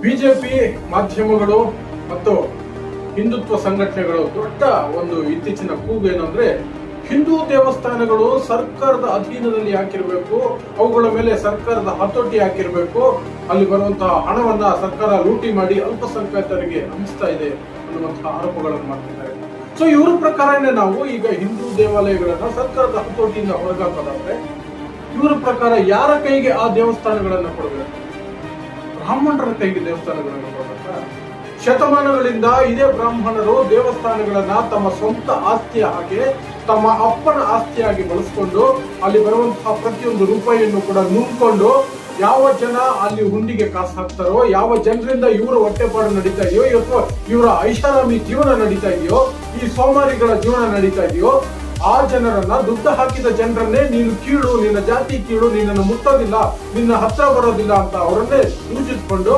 BJP ಮಾಧ್ಯಮಗಳು ಮತ್ತು ಹಿಂದುತ್ವ ಸಂಘಟನೆಗಳು ದೊಡ್ಡ ಒಂದು ಇತ್ತೀಚಿನ ಕೂಗು ಏನು ಅಂದ್ರೆ, ಹಿಂದೂ ದೇವಸ್ಥಾನಗಳು ಸರ್ಕಾರದ ಅಧೀನದಲ್ಲಿ ಹಾಕಿರ್ಬೇಕು, ಅವುಗಳ ಮೇಲೆ ಸರ್ಕಾರದ ಹತೋಟಿ ಹಾಕಿರ್ಬೇಕು, ಅಲ್ಲಿ ಬರುವಂತಹ ಹಣವನ್ನ ಸರ್ಕಾರ ಲೂಟಿ ಮಾಡಿ ಅಲ್ಪಸಂಖ್ಯಾತರಿಗೆ ಹಂಚ್ತಾ ಇದೆ ಅನ್ನುವಂತಹ ಆರೋಪಗಳನ್ನು ಮಾಡ್ತಿದ್ದಾರೆ. ಸೊ ಇವರ ಪ್ರಕಾರನೇ ನಾವು ಈಗ ಹಿಂದೂ ದೇವಾಲಯಗಳನ್ನ ಸರ್ಕಾರದ ಹತೋಟಿಯಿಂದ ಹೊರಗಾಕೋದಾದ್ರೆ, ಇವರ ಪ್ರಕಾರ ಯಾರ ಕೈಗೆ ಆ ದೇವಸ್ಥಾನಗಳನ್ನ ಕೊಡಬೇಕು? ಬ್ರಾಹ್ಮಣರ ಕೈಗೆ ದೇವಸ್ಥಾನಗಳನ್ನು ಕೊಡಬೇಕ? ಶತಮಾನಗಳಿಂದ ಇದೇ ಬ್ರಾಹ್ಮಣರು ದೇವಸ್ಥಾನಗಳನ್ನ ತಮ್ಮ ಸ್ವಂತ ಆಸ್ತಿಯ ಹಾಗೆ, ತಮ್ಮ ಅಪ್ಪನ ಆಸ್ತಿಯಾಗಿ ಬಳಸ್ಕೊಂಡು ಅಲ್ಲಿ ಬರುವಂತಹ ಪ್ರತಿಯೊಂದು ರೂಪಾಯಿಯನ್ನು ಕೂಡ ನುಂಗ್ಕೊಂಡು, ಯಾವ ಜನ ಅಲ್ಲಿ ಹುಂಡಿಗೆ ಕಾಸು ಹಾಕ್ತಾರೋ, ಯಾವ ಜನರಿಂದ ಇವರ ಹೊಟ್ಟೆಪಾಡು ನಡೀತಾ ಇದೆಯೋ, ಅಥವಾ ಇವರ ಐಷಾರಾಮಿ ಜೀವನ ನಡೀತಾ ಇದೆಯೋ, ಈ ಸೋಮಾರಿಗಳ ಜೀವನ ನಡೀತಾ ಇದೆಯೋ, ಆ ಜನರನ್ನ, ದುಡ್ಡು ಹಾಕಿದ ಜನರನ್ನೇ ನೀನು ಕೀಳು, ನಿನ್ನ ಜಾತಿ ಕೀಳು, ನಿನ್ನನ್ನು ಮುಟ್ಟೋದಿಲ್ಲ, ನಿನ್ನ ಹತ್ರ ಬರೋದಿಲ್ಲ ಅಂತ ಅವರನ್ನೇ ಸೂಚಿಸಿಕೊಂಡು